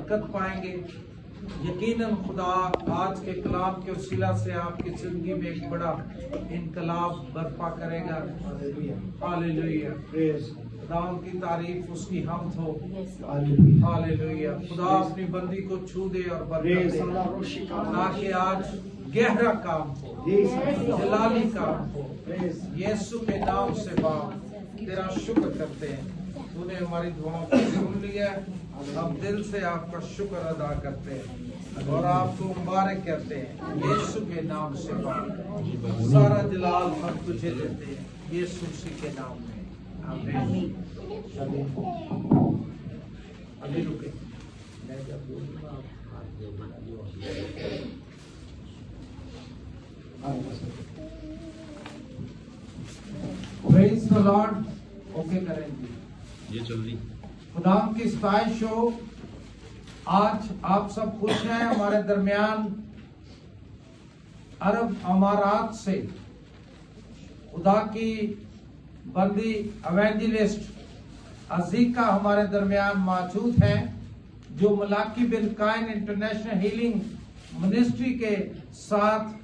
बरकत पाएंगे। यकीनन खुदा आज के कलाम के वसीला से आपकी जिंदगी में एक बड़ा इनकलाब बर्पा करेगा। हालेलुया, खुदा की तारीफ, उसकी हमद हो। हालेलुया, खुदा अपनी बंदी को छू दे और बरकत दे, ताकि आज गहरा काम हो, जलाली काम हो। यीशु के नाम से बाप तेरा शुक्र करते हैं, तूने हमारी दुआओं को सुन लिया। हम दिल से आपका शुक्र अदा करते हैं और आपको मुबारक करते हैं। यीशु के नाम से बाप सारा जलाल हम तुझे देते हैं, यीशु मसीह के नाम में, आमीन। अभी रुके, प्रेज़ द लॉर्ड। ओके करेंगे, ये चल रही खुदा की सताइश हो। आज आप सब खुश हैं। हमारे दरमियान अरब अमारात से खुदा की बंदी एवेंजलिस्ट अजीका हमारे दरमियान मौजूद हैं, जो मलाकी बिन काइन इंटरनेशनल हीलिंग मिनिस्ट्री के साथ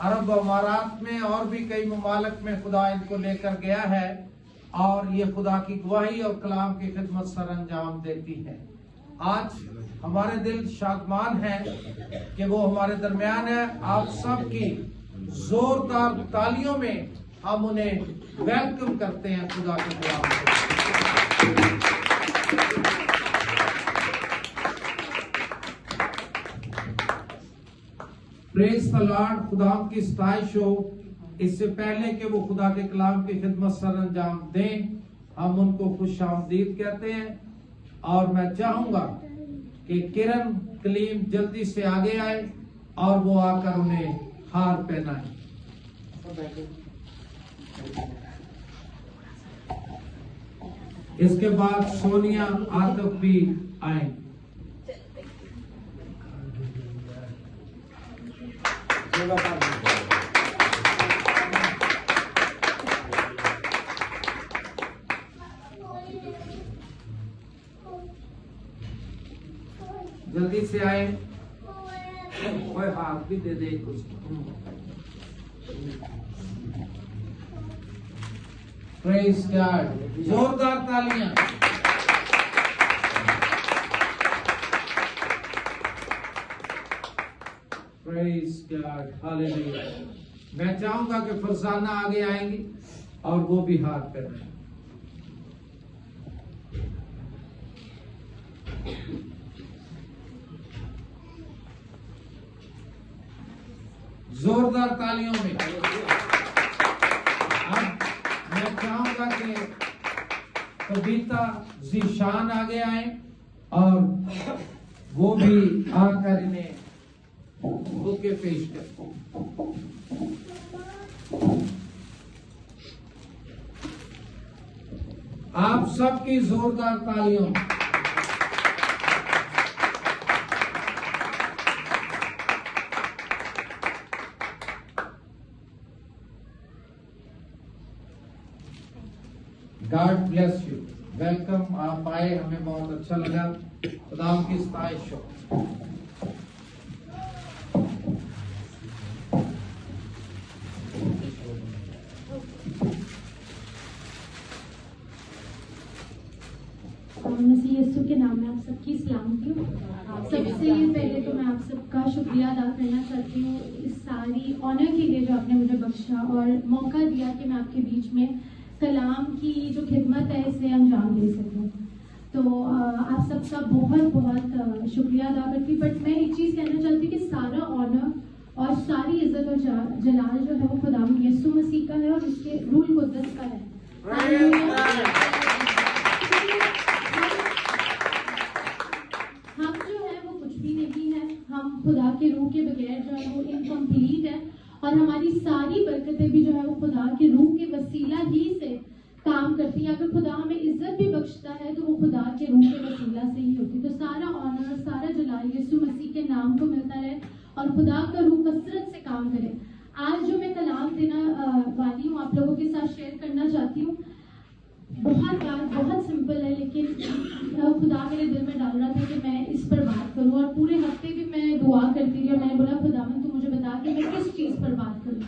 अरब अमारात में और भी कई ममालिक में खुदा इनको लेकर गया है और ये खुदा की गवाही और कलाम की खिदमत सर अंजाम देती है। आज हमारे दिल शादमान है कि वो हमारे दरमियान है। आप सब की जोरदार तालियों में हम उन्हें वेलकम करते हैं खुदा के कलाम को। प्रेज़ द लॉर्ड, खुदा की सताइश हो। इससे पहले कि वो खुदा के कलाम की खिदमत सर अंजाम दें, हम उनको खुशामदीद कहते हैं और मैं चाहूंगा कि किरण कलीम जल्दी से आगे आए और वो आकर उन्हें हार पहनाए। इसके बाद सोनिया आतिफ भी आए। जल्दी से आए, कोई हाथ भी दे दे कुछ। प्रेज़ गॉड, जोरदार तालियां। Praise God, hallelujah. मैं चाहूंगा कि फरजाना आगे आएंगी और वो भी हाथ पहनाएं। जोरदार तालियों में। अब मैं चाहूंगा कि कविता जीशान आगे आए और वो भी आकर इन्हें बुके पेश करें। आप सबकी जोरदार तालियों में। God bless you, welcome. आप आए, हमें बहुत अच्छा लगा। खुदा की सताइश हो। मसीह यीशु के नाम में आप सबकी सलामती हो। सबसे पहले तो मैं आप सबका शुक्रिया अदा करना चाहती हूँ इस सारी ऑनर के लिए जो आपने मुझे बख्शा और मौका दिया कि मैं आपके बीच में कलाम की जो खिदमत है इसे अंजाम दे सकूं। तो आप सबका बहुत बहुत शुक्रिया अदा करती। बट मैं एक चीज़ कहना चाहती हूँ कि सारा ऑनर और सारी इज्जत और जलाल जो है वो खुदा यीशु मसीह का है और उसके रूल कुद्दस का है। हम जो है वो कुछ भी नहीं है, हम खुदा के रूह के बगैर जो है वो इनकम्प्लीट है और हमारी सारी बरकतें भी जो है वो खुदा के रूह के वसीला ही से काम करती है। अगर खुदा हमें इज्जत भी बख्शता है तो वो खुदा के रूह के वसीला से ही होती है। तो सारा ऑनर, सारा जलाल यीशु मसीह के नाम को मिलता रहे और खुदा का रूह कसरत से काम करे। आज जो मैं कलाम देना वाली हूँ आप लोगों के साथ शेयर करना चाहती हूँ। बहुत सिंपल है, लेकिन खुदा मेरे दिल में डाल रहा था कि मैं इस करूँ। और पूरे हफ्ते भी मैं दुआ करती रही और मैंने बोला खुदावन तू मुझे बता कि मैं किस चीज़ पर बात करूँ।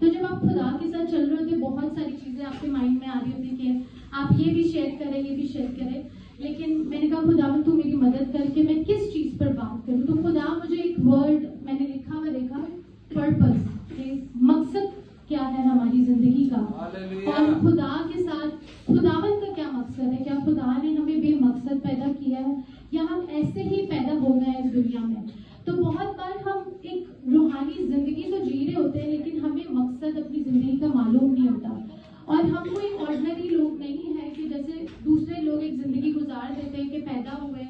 तो जब आप खुदा के साथ चल रहे होते बहुत सारी चीज़ें आपके माइंड में आ रही होती कि आप ये भी शेयर करें, ये भी शेयर करें, लेकिन मैंने कहा खुदावन तू मेरी मदद करके मैं किस चीज़ पर बात करूँ। तो खुदा मुझे एक वर्ड मैंने लिखा हुआ देखा, पर्पस, मकसद क्या है हमारी जिंदगी का, और खुदा के साथ खुदावन का क्या मकसद है। क्या खुदा ने हमें बेमकसद पैदा किया है या हम ऐसे ही पैदा हो गए हैं इस दुनिया में। तो बहुत बार हम एक रूहानी जिंदगी तो जी रहे होते हैं लेकिन हमें मकसद अपनी जिंदगी का मालूम नहीं होता। और हम कोई ऑर्डिनरी लोग नहीं है कि जैसे दूसरे लोग एक जिंदगी गुजार देते हैं कि पैदा हुए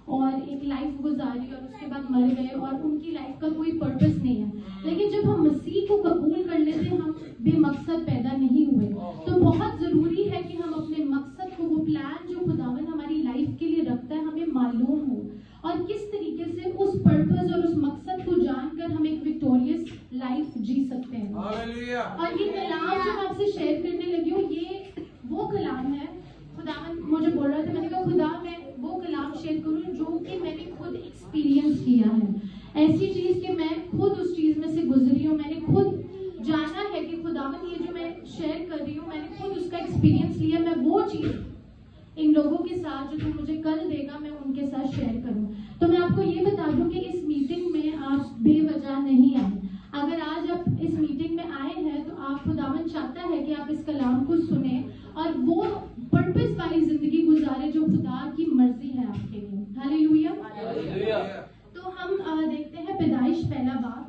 और एक लाइफ गुजारी और उसके बाद मर गए और उनकी लाइफ का कोई पर्पस नहीं है। लेकिन जब हम मसीह को कबूल कर लेते हैं हम बेमकसद पैदा नहीं हुए। तो बहुत जरूरी है कि हम अपने मकसद को, वो प्लान जो खुदावन हमारी लाइफ के लिए रखता है, हमें मालूम हो और किस तरीके से उस पर्पस और उस मकसद को जानकर हम एक विक्टोरियस लाइफ जी सकते हैं। और ये कलाम जो मैं आपसे शेयर करने लगी हूँ ये वो कलाम है। खुदावन मुझे बोल रहा था, मैंने कहा खुदा मैं वो कलाम शेयर करूँ जो कि मैंने खुद एक्सपीरियंस किया है। ऐसी चीज कि मैं खुद उस चीज में से गुजरी हूँ, मैंने खुद जाना है कि खुदावन ये जो मैं शेयर कर रही हूँ मैंने खुद उसका एक्सपीरियंस लिया। मैं वो चीज इन लोगों के साथ जो तू मुझे कल देगा मैं उनके साथ शेयर करूं। तो मैं आपको ये बता दूं कि इस मीटिंग में आप बेवजह नहीं आए। अगर आज आप इस मीटिंग में आए हैं तो आप खुदावन चाहता है कि आप इस कलाम को सुने और वो पर्पस वाली जिंदगी गुजारे जो खुदा की मर्जी है आपके लिए। हालेलुया। तो हम देखते हैं पैदाइश पहला बाब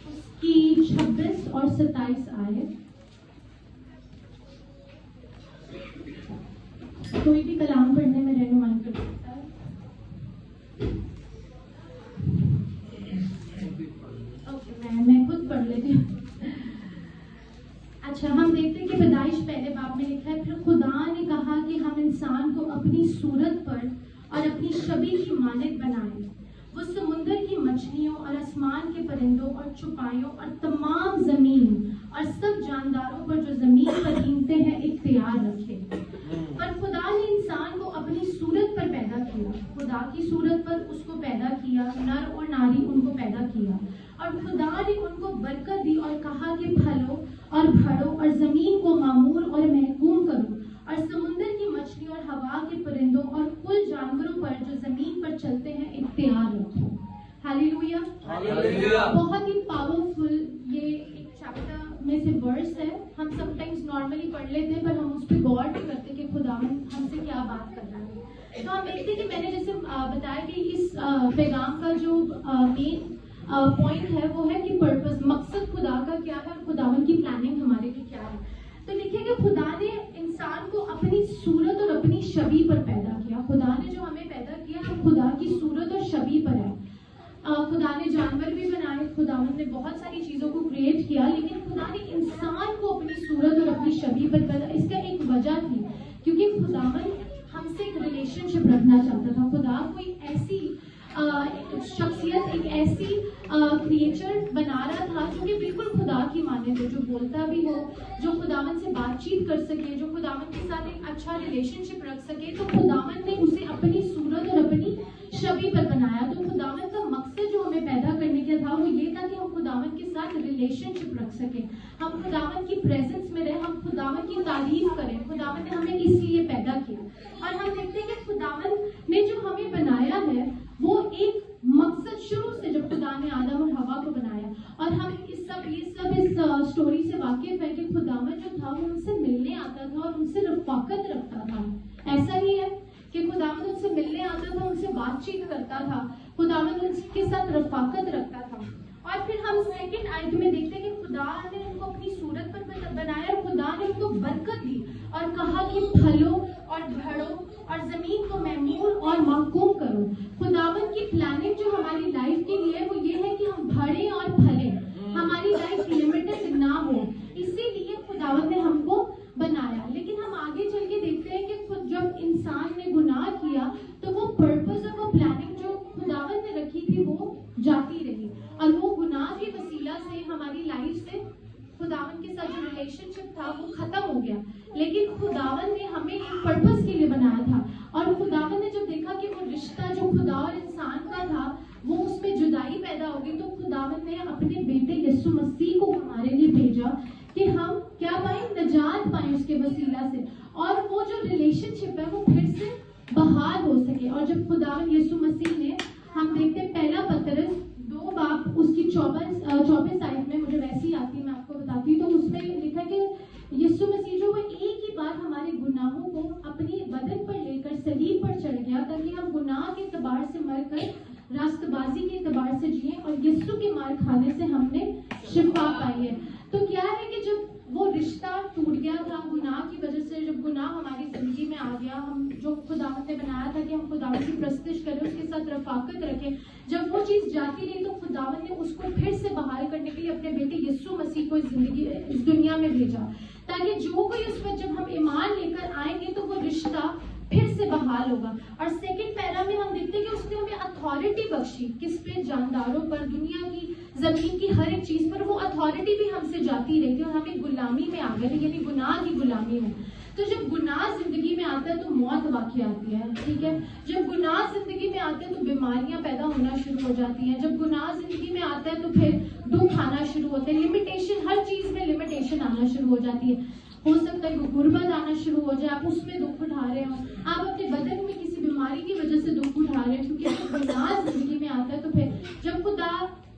उसकी 26 और 27 आयत। कोई भी कलाम पढ़ने में रहनुमाई कर सकता है। ओके, मैं खुद पढ़ लेती हूँ। अच्छा, हम देखते हैं कि पैदाइश पहले बाब में लिखा है, फिर खुदा ने कहा कि हम इंसान को अपनी सूरत पर और अपनी छवि की मानद बनाएं। वो समुद्र की मछलियों और आसमान के परिंदों और चौपाइयों और तमाम जमीन और सब जानदारों पर जो जमीन पर रेंगते हैं इख्तियार रखे। पर खुदा ने इंसान को अपनी सूरत पर पैदा किया, खुदा की सूरत पर उसको पैदा किया, नर और नारी उनको पैदा किया। और खुदा ने उनको बरकत दी और कहा कि फलो और बढ़ो और जमीन को मामूर और महकूम करो और समुद्र की मछली और हवा के परिंदों और कुल जानवरों पर जो जमीन पर चलते हैं इख्तियार रखो। हालेलुया। बहुत ही पावरफुल ये एक चैप्टर में से वर्स है। हम समटाइम्स नॉर्मली पढ़ लेते हैं पर हम उस पर गौर नहीं करते कि खुदावन हमसे क्या बात कर रहा है। तो हम देखते हैं कि मैंने जैसे बताया कि इस पैगाम का जो मेन पॉइंट है वो है कि पर्पस, मकसद खुदा का क्या है और खुदावन की प्लानिंग हमारे लिए क्या है। तो लिखिए कि खुदा ने इंसान को अपनी सूरत और अपनी छवि पर पैदा किया। खुदा ने जो हमें पैदा किया हम खुदा की सूरत और छवि पर है। खुदा ने जानवर भी बनाए, खुदावन ने बहुत सारी चीजों को क्रिएट किया, लेकिन खुदा ने इंसान को अपनी सूरत और अपनी छवि पर पैदा। इसका एक वजह थी क्योंकि खुदावन हमसे एक रिलेशनशिप रखना चाहता था। खुदा कोई ऐसी शख्सियत, एक ऐसी क्रिएचर बना रहा था जो कि बिल्कुल खुदा की माने थे, जो बोलता भी हो, जो खुदावन से बातचीत कर सके, जो खुदावन के साथ एक अच्छा रिलेशनशिप रख सके। तो खुदावन ने उसे अपनी सूरत और अपनी छवि पर बनाया। तो खुदावन का मकसद जो हमें पैदा करने का था वो ये था कि हम खुदावन के साथ रिलेशनशिप रख सके, हम खुदावन की प्रेजेंस में रहे, हम खुदावन की तारीफ करें। खुदावन ने हमें इसलिए पैदा किया। और हम देखते हैं कि खुदावन ने जो हमें बनाया है वो एक मकसद शुरू से, जब खुदा ने आदम और हवा को बनाया, और हम इस स्टोरी से वाकिफ है कि खुदावन जो था वो उनसे मिलने आता था और उनसे रफाकत रखता था। ऐसा ही है कि खुदावन उनसे मिलने आता था, उनसे बातचीत करता था, खुदावन उनके साथ रफाकत रखता था। और फिर हम सेकंड आयत में देखते हैं कि खुदा ने उनको अपनी सूरत पर बनाया और खुदा ने उनको बरकत दी और कहा कि फलो और बढ़ो और जमीन को महमूर और महकूम करो। खुदावन की प्लानिंग जो हमारी लाइफ के लिए वो ये है कि हम बढ़े और फले, हमारी लाइफ लिमिटेड ना हो, इसीलिए खुदावन ने हमको बनाया। लेकिन हम आगे चल के देखते हैं कि खुद जब इंसान ने गुनाह किया तो वो पर्पस और वो प्लानिंग जो खुदावन ने रखी थी वो जाती रही और वो गुनाह की वसीला से हमारी लाइफ से खुदावन के साथ जो रिलेशनशिप था वो खत्म हो गया। लेकिन खुदावन ने हमें एक पर्पस पर्पस के लिए बनाया था। और खुदावन ने जब देखा कि वो रिश्ता जो खुदा और इंसान का था वो उसमें जुदाई पैदा हो गई, तो खुदावन ने अपने बेटे यीशु मसीह को हमारे लिए भेजा कि हम क्या पाए, निजात पाए उसके वसीला से, और वो जो रिलेशनशिप है वो फिर से बहाल हो सके। और जब खुदावन यीशु मसीह ने, हम देखते हैं पहला पतरस 2 बाब उसकी 24 आयत में, मुझे वैसी आती है मैं आपको बताती हूँ, तो उसमें लिखा कि यीशु मसीह जो वो एक ही बार हमारे गुनाहों को अपनी बदन पर लेकर सलीब पर चढ़ गया, ताकि हम गुनाह के एतबार से मरकर रास्तबाजी के एतबार से जिए, और यीशु के मार खाने से हमने शिफा पाई है। तो क्या है कि जब वो रिश्ता टूट गया था गुनाह की वजह से, जब गुनाह हमारी जिंदगी में आ गया, हम जो खुदावंद ने बनाया था कि हम खुदावंद की प्रस्तिश करें, उसके साथ रफाकत रखें, जब वो चीज जाती रही तो खुदावंद ने उसको फिर से बहाल करने के लिए अपने बेटे यीशु मसीह को इस दुनिया में भेजा, ताकि जो कोई उस पर जब हम ईमान लेकर आएंगे तो वो रिश्ता फिर से बहाल होगा। और सेकंड पैरा में हम देखते हैं कि उसने हमें अथॉरिटी बख्शी, किस पे, जानदारों पर, दुनिया की, जमीन की हर एक चीज पर। वो अथॉरिटी भी हमसे जाती रही थी और हमें गुलामी में आ गए थे, यानी गुनाह की गुलामी में। तो जब गुनाह जिंदगी में आता है तो मौत वाकई आती है, ठीक है। जब गुनाह जिंदगी में आते हैं तो बीमारियां पैदा होना शुरू हो जाती हैं। जब गुनाह जिंदगी में आता है तो फिर दुख आना शुरू होते हैं, लिमिटेशन, हर चीज में लिमिटेशन आना शुरू हो जाती है। हो सकता है कि गुर्बत आना शुरू हो जाए, आप उसमें दुख उठा रहे हो, आप अपने बदन में किसी बीमारी की वजह से दुख उठा रहे हो, क्योंकि जब गुनाह जिंदगी में आता है तो फिर जब खुदा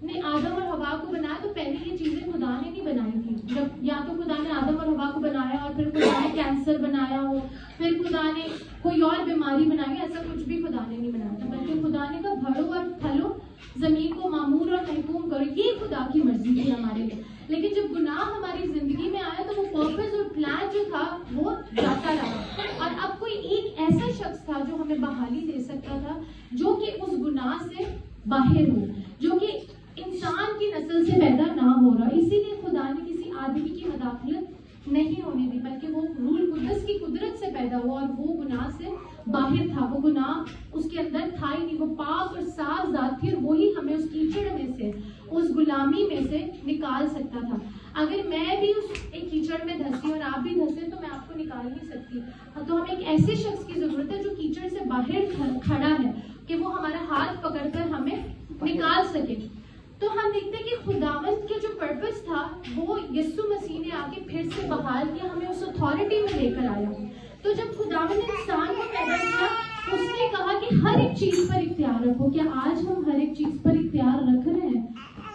ने आदम और हवा को बनाया तो पहले ये चीजें खुदा ने नहीं बनाई थी। जब या तो खुदा ने आदम और हवा को बनाया और फिर खुदा ने कैंसर बनाया हो, फिर खुदा ने कोई और बीमारी बनाई, ऐसा कुछ भी खुदा ने नहीं बनाया था, बल्कि खुदा ने कहा बढ़ो और फलो, जमीन को मामूर और महकूम करो, ये खुदा की मर्जी थी हमारे लिए। लेकिन जब गुनाह हमारी जिंदगी में आया तो वो पर्पस और प्लान जो था वो जाता रहा, और अब कोई एक ऐसा शख्स था जो हमें बहाली दे सकता था, जो कि उस गुनाह से बाहर हो, जो कि इंसान की नस्ल से पैदा ना हो रहा। इसीलिए खुदा ने किसी आदमी की मदाखलत नहीं होने दी, बल्कि वो रूल कुदस की कुदरत से पैदा हुआ और वो गुनाह से बाहर था, वो गुनाह उसके अंदर था ही नहीं, वो पाक और साफ जात थी, और वही हमें उस कीचड़ में से, उस गुलामी में से निकाल सकता था। अगर मैं भी उस एक कीचड़ में धंसी और आप भी धंसे तो मैं आपको निकाल नहीं सकती। तो हमें एक ऐसे शख्स की जरूरत है जो कीचड़ से बाहर खड़ा है, कि वो हमारा हाथ पकड़कर हमें निकाल सके। तो हम देखते हैं कि खुदावंद के जो पर्पस था वो यीशु मसीह ने आके फिर से बहाल किया, हमें उस अथॉरिटी में लेकर आया। तो जब खुदावंद ने इंसान को पैदा किया, उसने कहा कि हर एक चीज पर इख्तियार रखो। क्या आज हम हर एक चीज पर इख्तियार रख रहे हैं?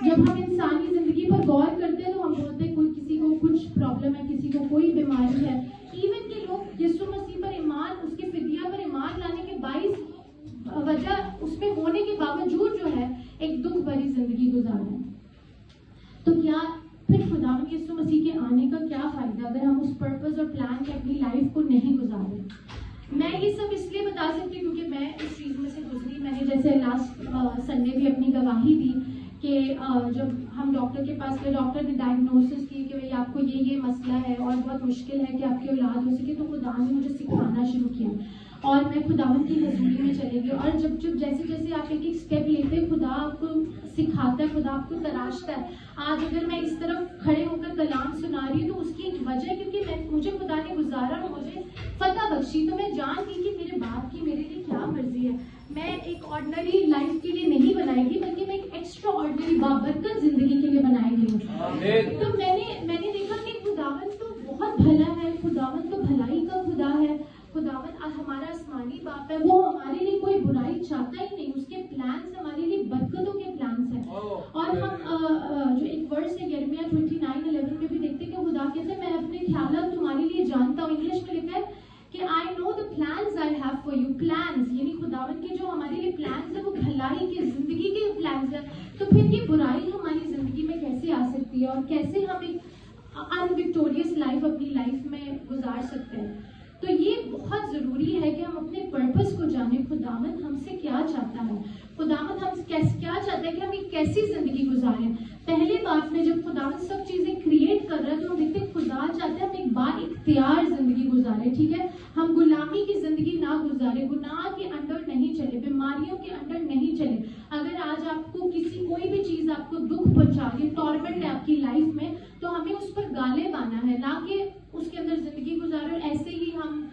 जब हम इंसानी जिंदगी पर गौर करते हैं तो हम बोलते हैं कोई, किसी को कुछ प्रॉब्लम है, किसी को कोई बीमारी है। इवन के लोग यीशु मसीह पर ईमान, उसके फिदिया पर ईमान लाने के 22 वजह उसमें होने के बावजूद जो है एक दुख भरी जिंदगी गुजार रहे हैं। तो क्या फिर खुदावंद यीशु मसीह के आने का क्या फायदा अगर हम उस पर्पस और प्लान के अपनी लाइफ को नहीं गुजारें? मैं ये सब इसलिए बता सकती हूँ क्योंकि मैं इस चीज में से गुजरी। मैंने जैसे लास्ट संडे भी अपनी गवाही दी कि जब हम डॉक्टर के पास गए, डॉक्टर ने डायग्नोसिस की कि भाई आपको ये मसला है और बहुत मुश्किल है कि आपकी औलाद हो सके। तो खुदा ने मुझे सिखाना शुरू किया और मैं खुदावंद की हजूरी में चले गई। और जब जैसे जैसे आप एक एक स्टेप लेते हैं, खुदा आपको सिखाता है, खुदा आपको तराशता है। आज अगर मैं इस तरफ खड़े होकर कलाम सुना रही हूँ तो उसकी एक वजह, क्योंकि मुझे खुदा ने गुजारा और मुझे फतह बख्शी, तो मैं जान गई कि मेरे बाप की मेरे लिए क्या मर्जी है। मैं एक ऑर्डिनरी लाइफ के लिए नहीं बनाई गई, बल्कि मैं एक एक्स्ट्रा ऑर्डिनरी बाबरकत जिंदगी के लिए बनाई गई हूँ। तो मैंने देखा कि खुदावंद तो बहुत भला है, खुदावंद तो भलाई का खुदा है, खुदावंद हमारा आसमानी बाप है, वो हमारे लिए कोई बुराई चाहता ही नहीं, उसके प्लान्स हमारे लिए बरकतों के प्लान्स हैं। और हम जो एक वर्स है यिर्मयाह 29:11 में भी देखते हैं कि खुदा कहते हैं मैं अपने ख्यालात तुम्हारे लिए जानता हूँ। इंग्लिश में लिखा है कि I know the plans I have for you. Plans यानी खुदावंद के जो हमारे लिए प्लान्स है वो भलाई के, जिंदगी के प्लान्स है। तो फिर ये बुराई हमारी जिंदगी में कैसे आ सकती है और कैसे हम एक अनविक्टोरियस लाइफ अपनी लाइफ में गुजार सकते हैं? तो ये बहुत जरूरी है कि हम अपने पर्पस को जानें। खुदावंद हमसे क्या चाहता है, खुदावंद हम क्या चाहता है कि हम एक कैसी जिंदगी गुजारें। पहले बात में जब खुदावंद सब चीजें क्रिएट कर रहा है तो हम देखते हैं खुदा चाहता है हम एक बाइख्तियार जिंदगी गुजारे, ठीक है। हम गुलामी की जिंदगी ना गुजारे, गुनाह के अंडर नहीं चले, बीमारियों के अंडर नहीं चले। अगर आज आपको कोई भी चीज आपको दुख पहुंचा रही है, टॉर्मेंट है आपकी लाइफ में, तो हमें उस पर गाले बाना है, ना कि उसके अंदर जिंदगी गुजारे। और ऐसे ही हम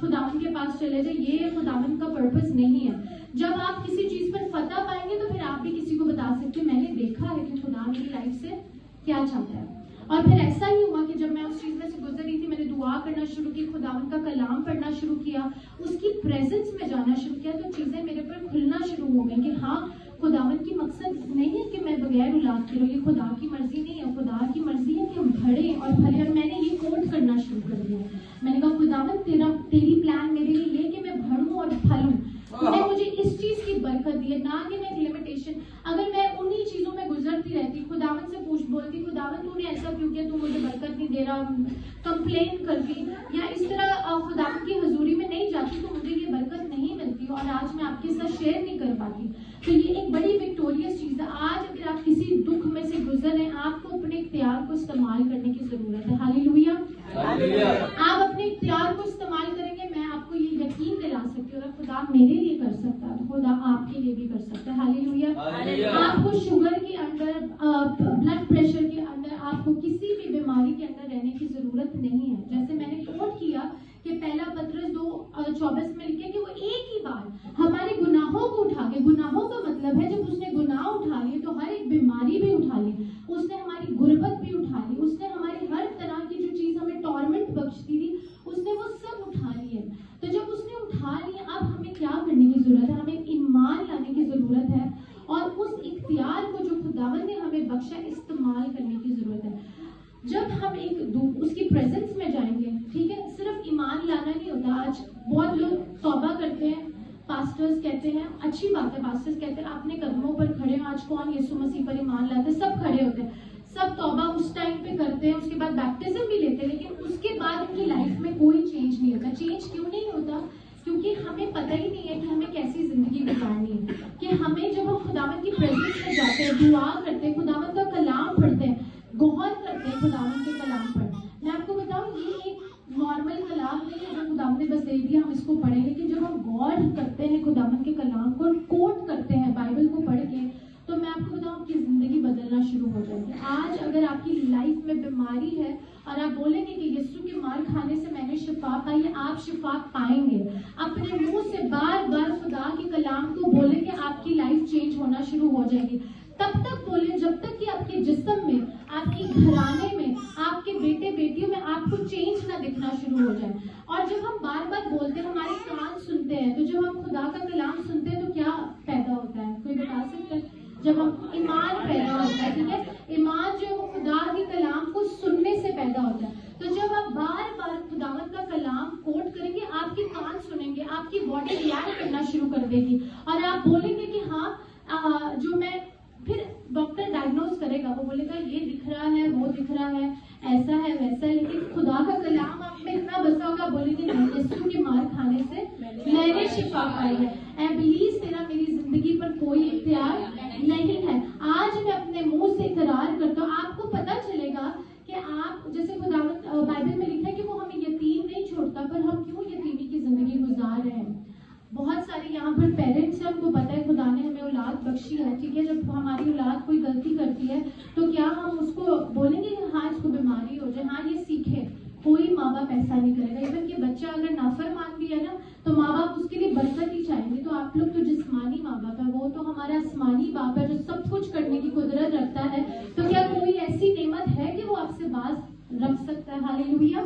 खुदावन के पास चले जाए, ये खुदावन का पर्पस नहीं है। जब आप किसी चीज पर फतह पाएंगे तो फिर आप भी किसी को बता सकते हैं मैंने देखा है कि खुदा मेरी लाइफ से क्या चाहता है। और फिर ऐसा ही हुआ कि जब मैं उस चीज में से गुजर रही थी, मैंने दुआ करना शुरू की, खुदावन का कलाम पढ़ना शुरू किया, उसकी प्रेजेंस में जाना शुरू किया, तो चीजें मेरे पर खुलना शुरू हो गई कि हाँ, खुदावन की मकसद नहीं है कि मैं बगैर औलाद के रहूं, ये खुदा की मर्जी नहीं है। खुदा की मर्जी है कि हम बढ़े और फले। और मैंने ये कोट करना शुरू कर दिया, मैंने कहा खुदावन तेरी प्लान मेरे लिए ये कि मैं बढ़ूं और फलूं। तूने मुझे इस चीज की बरकत दी है, ना कि मैं लिमिटेशन। अगर मैं उन्हीं चीजों में गुजरती रहती, खुदावन से बोलती खुदावन तूने ऐसा क्यों किया, तू मुझे बरकत नहीं दे रहा, कंप्लेन करती या इस तरह खुदावन की हजूरी में नहीं जाती, तो मुझे ये बरकत नहीं मिलती और आज मैं आपके साथ शेयर नहीं कर पाती। तो ये एक बड़ी विक्टोरियस चीज है। आज अगर आप किसी दुख में से गुजर रहे हैं, आपको अपने इख्तियार को इस्तेमाल करने की जरूरत है। हालेलुया। आप अपने इख्तियार को इस्तेमाल करेंगे, मैं आपको ये यकीन दिला सकती हूँ, अगर खुदा मेरे लिए कर सकता है तो खुदा आपके लिए भी कर सकता है। हालेलुया। आपको शुगर के अंदर, ब्लड प्रेशर के अंदर, आपको किसी भी बीमारी के अंदर रहने की जरूरत नहीं है। जैसे मैंने कोट किया कि पहला पत्रस 2:24 में लिखे कि वो एक ही बार हमारे गुनाहों को उठा के, गुनाहों का मतलब है जब उसने गुनाह उठा लिए तो हर एक बीमारी भी उठा ली, उसने हमारी गुर्बत भी उठा ली, उसने हमारी हर तरह की जो चीज हमें टॉर्मेंट बख्शती थी उसने वो सब उठा ली है। तो जब उसने उठा लिया, अब हमें क्या करने की जरूरत है? हमें ईमान लाने की जरूरत है और उस इख्तियार को जो खुदावन ने हमें बख्शा इस्तेमाल करने की जरूरत है। जब हम उसकी प्रेजेंस में जाएंगे, ठीक है, सिर्फ ईमान लाना नहीं होता। आज बहुत लोग तौबा करते हैं, पास्टर्स कहते हैं, अच्छी बात है, पास्टर्स कहते हैं अपने कदमों पर खड़े हो। आज कौन यीशु मसीह पर ईमान लाते हैं? सब खड़े होते हैं, सब तौबा उस टाइम पे करते हैं, उसके बाद बैप्टिज्म भी लेते हैं, लेकिन उसके बाद उनकी लाइफ में कोई चेंज नहीं होता। चेंज क्यों नहीं होता? क्योंकि हमें पता ही नहीं है कि हमें कैसी जिंदगी गुजारनी है। कि हमें जब हम खुदावन की प्रेजेंस में जाते हैं, दुआ करते हैं, खुदावन का कलाम पढ़ते हैं, गौर करते हैं खुदावन के कलाम पर। मैं आपको बताऊं, ये एक नॉर्मल कलाम नहीं है जो खुदावन ने बस दे दिया हम इसको पढ़े, लेकिन जब हम गौर करते हैं खुदावन के कलाम को, कोट करते हैं बाइबल को पढ़ के, तो मैं आपको बताऊं आपकी जिंदगी बदलना शुरू हो जाएगी। आज अगर आपकी लाइफ में बीमारी है और आप बोलेंगे कि यीशु के मार खाने से मैंने शिफा पाई है, आप शिफा पाएंगे। अपने मुंह से बार बार खुदा के कलाम को बोलेंगे, आपकी लाइफ चेंज होना शुरू हो जाएगी। तब तक बोले जब तक कि आपके जिस्म में, आपके घराने में, आपके बेटे बेटियों में आपको चेंज ना दिखना शुरू हो जाए। और जब हम बार बार बोलते हैं, हमारे कान सुनते हैं, तो जब हम खुदा का कलाम सुनते हैं तो क्या पैदा होता है? कोई बता सकता है? जब हम ईमान पैदा होता है, ठीक है, ईमान जो है खुदा के कलाम को सुनने से पैदा होता है। तो जब आप बार बार खुदावत का कलाम कोट करेंगे, आपके कान सुनेंगे, आपकी बॉडी रिएक्ट करना शुरू कर देगी और आप बोलेंगे कि हाँ, जो मैं, फिर डॉक्टर डायग्नोज करेगा, वो बोलेगा ये दिख रहा है, वो दिख रहा है, ऐसा है, वैसा है, लेकिन खुदा का कलाम आप में इतना बसा होगा, बोलेंगे नहीं, यीशु के मार खाने से मैंने शिफा पाई है। इब्लीस तेरा मेरी जिंदगी पर कोई इख्तियार नहीं है। आज मैं अपने मुंह से इकरार करता हूँ। आपको पता चलेगा कि आप, जैसे खुदावत बाइबल में लिखा है कि वो हमें यतीम नहीं छोड़ता, पर हम क्यों यतीमी की जिंदगी गुजार रहे हैं। बहुत सारे यहाँ पर पेरेंट्स हैं, उनको पता है खुदा ने हमें औलाद बख्शी है, ठीक है, जब हमारी औलाद कोई गलती करती है तो क्या हम उसको बोलेंगे हाँ इसको बीमारी हो जाए, हाँ ये सीखे? कोई माँ बाप ऐसा नहीं करेगा। इवन कि बच्चा अगर नाफरमान भी है ना, तो माँ बाप उसके लिए बरकत ही चाहेंगे। तो आप लोग तो जिस्मानी माँ बाप है, वो तो हमारा आसमानी बाप है जो सब कुछ करने की कुदरत रखता है। तो क्या कोई ऐसी नेमत है कि वो आपसे बाज रख सकता है? हालेलुया।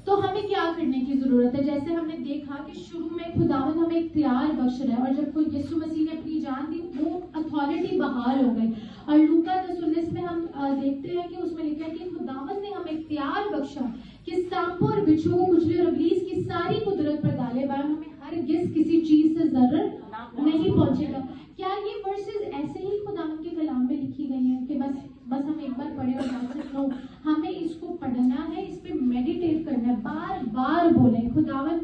तो हमें क्या करने की जरूरत है? जैसे हमने देखा कि शुरू में खुदावन हमें इख्तियार बख्श रहा है, और जब कोई यीशु मसीह ने अपनी जान दी, वो अथॉरिटी बहाल हो गई। और लूका 10:19 में हम देखते हैं कि उसमें लिखा है कि खुदावन ने हमें इख्तियार बख्शा कि सांपों और बिच्छुओं को कुचले और इब्लीस की सारी कुदरत पर डाले, बार हमें हरगिज़ किसी चीज से जरूरत नहीं पहुंचेगा। क्या ये वर्सेस ऐसे ही खुदावन के कलाम में लिखी गई हैं कि बस हम एक बार पढ़े और बात नो? हमें इसको पढ़ना है, इस पे मेडिटेट करना है, बार बार बोले खुदावन